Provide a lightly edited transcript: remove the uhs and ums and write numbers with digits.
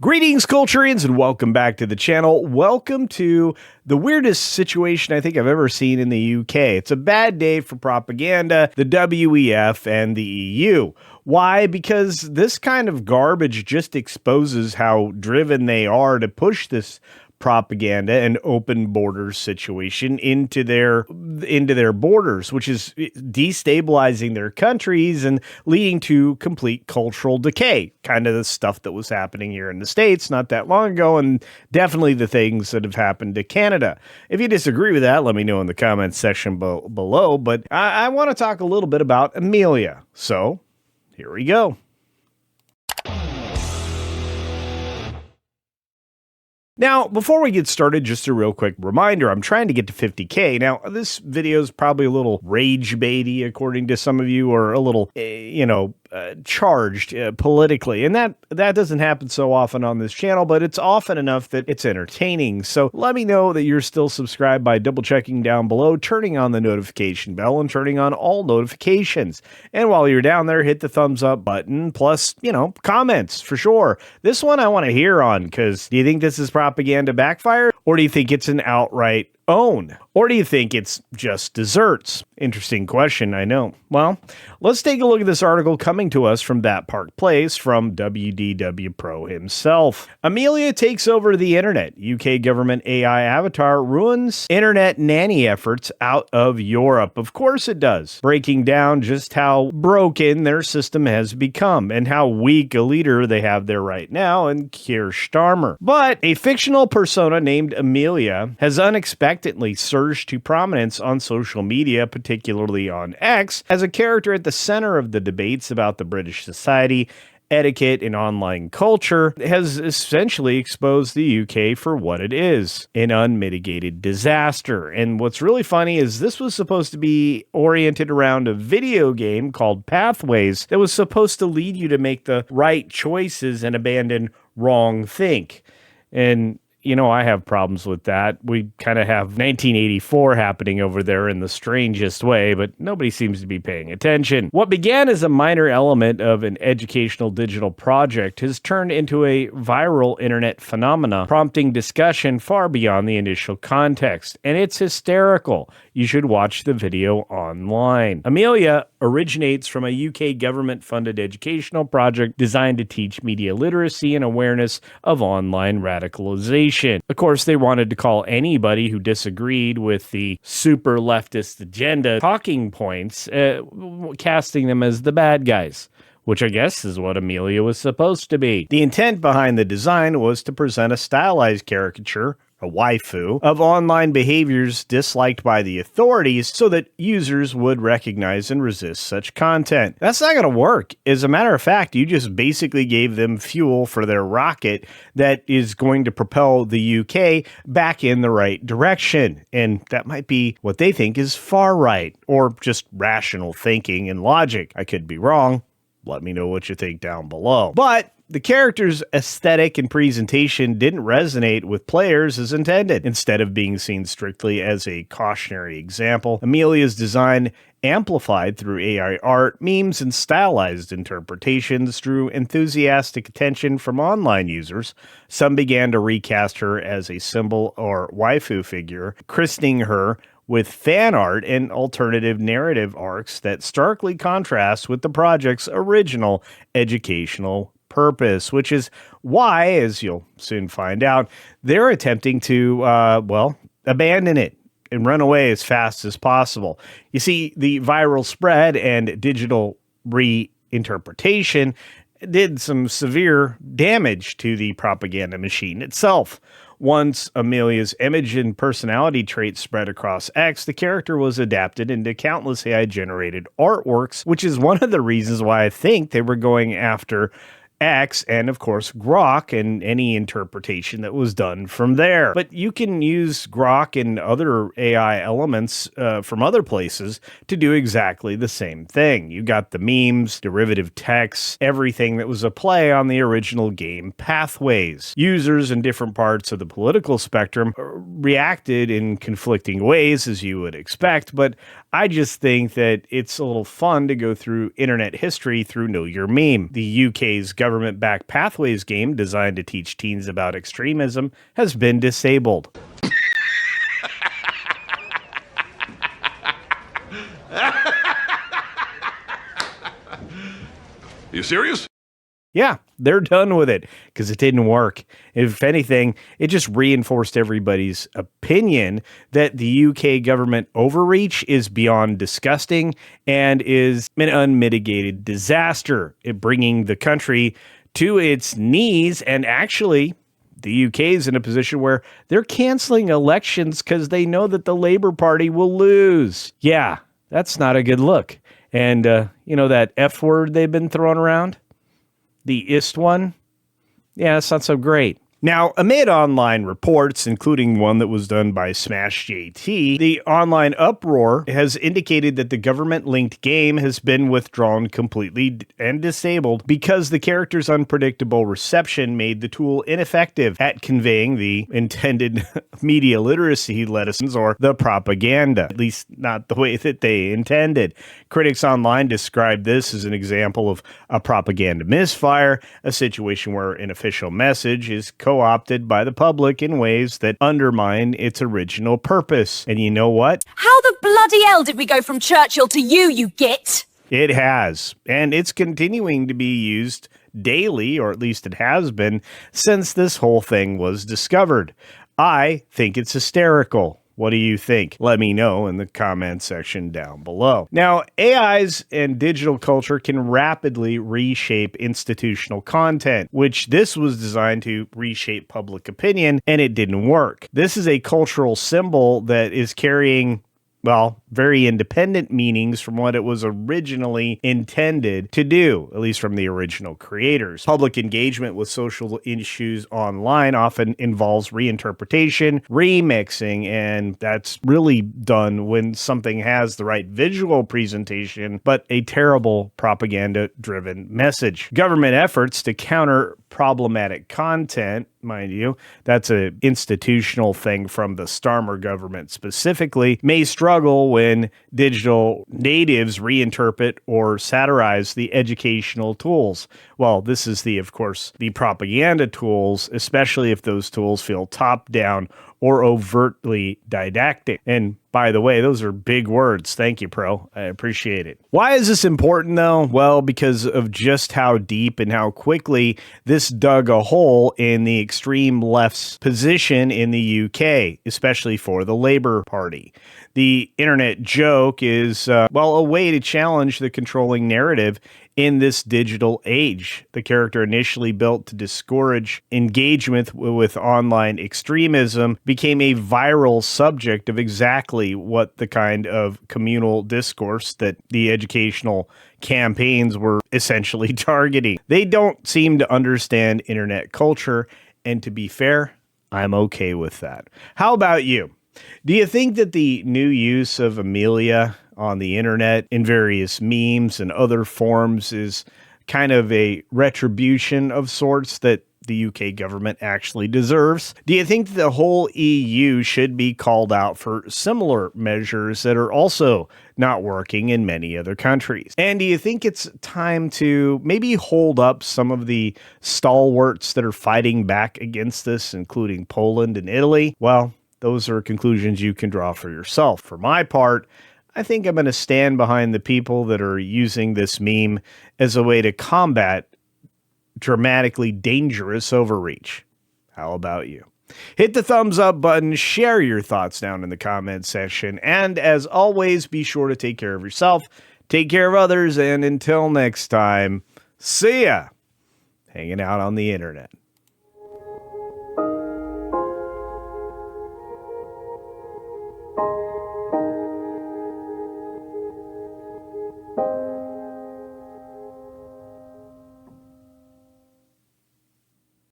Greetings, Culturians, and welcome back to the channel. Welcome to the weirdest situation I think I've ever seen in the UK. It's a bad day for propaganda, the WEF, and the EU. Why? Because this kind of garbage just exposes how driven they are to push this propaganda and open borders situation into their borders, which is destabilizing their countries and leading to complete cultural decay. Kind of the stuff that was happening here in the States not that long ago, and definitely the things that have happened to Canada. If you disagree with that, let me know in the comments section below, but I want to talk a little bit about Amelia. So here we go. Now, before we get started, just a real quick reminder, I'm trying to get to 50K. Now, this video is probably a little rage baity, according to some of you, or a little, charged politically. And that doesn't happen so often on this channel, but it's often enough that it's entertaining. So let me know that you're still subscribed by double checking down below, turning on the notification bell, and turning on all notifications. And while you're down there, hit the thumbs up button, plus, comments for sure. This one I want to hear on, because do you think this is propaganda backfire? Or do you think it's an outright own? Or do you think it's just desserts? Interesting question, I know. Well, let's take a look at this article coming to us from That Park Place from WDW Pro himself. Amelia takes over the internet. UK government AI avatar ruins internet nanny efforts out of Europe. Of course it does. Breaking down just how broken their system has become and how weak a leader they have there right now in Kier Starmer. But a fictional persona named Amelia has unexpectedly surged to prominence on social media, particularly on X, as a character at the center of the debates about the British society, etiquette, and online culture, has essentially exposed the UK for what it is, an unmitigated disaster. And what's really funny is this was supposed to be oriented around a video game called Pathways that was supposed to lead you to make the right choices and abandon wrong think. And I have problems with that. We kind of have 1984 happening over there in the strangest way, but nobody seems to be paying attention. What began as a minor element of an educational digital project has turned into a viral internet phenomena, prompting discussion far beyond the initial context. And it's hysterical. You should watch the video online. Amelia originates from a UK government-funded educational project designed to teach media literacy and awareness of online radicalization. Of course, they wanted to call anybody who disagreed with the super leftist agenda talking points, casting them as the bad guys, which I guess is what Amelia was supposed to be. The intent behind the design was to present a stylized caricature, a waifu, of online behaviors disliked by the authorities so that users would recognize and resist such content. That's not going to work. As a matter of fact, you just basically gave them fuel for their rocket that is going to propel the UK back in the right direction. And that might be what they think is far right, or just rational thinking and logic. I could be wrong. Let me know what you think down below. But the character's aesthetic and presentation didn't resonate with players as intended. Instead of being seen strictly as a cautionary example, Amelia's design, amplified through AI art, memes, and stylized interpretations, drew enthusiastic attention from online users. Some began to recast her as a symbol or waifu figure, christening her with fan art and alternative narrative arcs that starkly contrast with the project's original educational purpose, which is why, as you'll soon find out, they're attempting to, abandon it and run away as fast as possible. You see, the viral spread and digital reinterpretation did some severe damage to the propaganda machine itself. Once Amelia's image and personality traits spread across X, the character was adapted into countless AI-generated artworks, which is one of the reasons why I think they were going after X and, of course, Grok and any interpretation that was done from there. But you can use Grok and other AI elements from other places to do exactly the same thing. You got the memes, derivative texts, everything that was a play on the original game Pathways. Users in different parts of the political spectrum reacted in conflicting ways, as you would expect, but I just think that it's a little fun to go through internet history through Know Your Meme. The UK's government-backed Pathways game, designed to teach teens about extremism, has been disabled. You serious? Yeah, they're done with it because it didn't work. If anything, it just reinforced everybody's opinion that the UK government overreach is beyond disgusting and is an unmitigated disaster, bringing the country to its knees. And actually, the UK is in a position where they're canceling elections because they know that the Labour Party will lose. Yeah, that's not a good look. And, that F word they've been throwing around? The ist one? Yeah, that's not so great. Now, amid online reports, including one that was done by Smash JT, the online uproar has indicated that the government-linked game has been withdrawn completely and disabled because the character's unpredictable reception made the tool ineffective at conveying the intended media literacy lessons or the propaganda, at least not the way that they intended. Critics online described this as an example of a propaganda misfire, a situation where an official message is co-opted by the public in ways that undermine its original purpose. And you know what? How the bloody hell did we go from Churchill to you git? It has, and it's continuing to be used daily, or at least it has been, since this whole thing was discovered. I think it's hysterical. What do you think? Let me know in the comment section down below. Now, AIs and digital culture can rapidly reshape institutional content, which this was designed to reshape public opinion, and it didn't work. This is a cultural symbol that is carrying, well, very independent meanings from what it was originally intended to do, at least from the original creators. Public engagement with social issues online often involves reinterpretation, remixing, and that's really done when something has the right visual presentation, but a terrible propaganda-driven message. Government efforts to counter problematic content, mind you, that's an institutional thing from the Starmer government specifically, may struggle when digital natives reinterpret or satirize the educational tools. Well, this is of course, the propaganda tools, especially if those tools feel top-down or overtly didactic. And by the way, those are big words. Thank you, Pro. I appreciate it. Why is this important, though? Well, because of just how deep and how quickly this dug a hole in the extreme left's position in the UK, especially for the Labour Party. The internet joke is, a way to challenge the controlling narrative in this digital age. The character, initially built to discourage engagement with online extremism, became a viral subject of exactly what the kind of communal discourse that the educational campaigns were essentially targeting. They don't seem to understand internet culture, and to be fair, I'm okay with that. How about you? Do you think that the new use of Amelia on the internet in various memes and other forms is kind of a retribution of sorts that the UK government actually deserves? Do you think the whole EU should be called out for similar measures that are also not working in many other countries? And do you think it's time to maybe hold up some of the stalwarts that are fighting back against this, including Poland and Italy? Well, those are conclusions you can draw for yourself. For my part, I think I'm going to stand behind the people that are using this meme as a way to combat dramatically dangerous overreach. How about you? Hit the thumbs up button, share your thoughts down in the comment section, and as always, be sure to take care of yourself, take care of others, and until next time, see ya! Hanging out on the internet.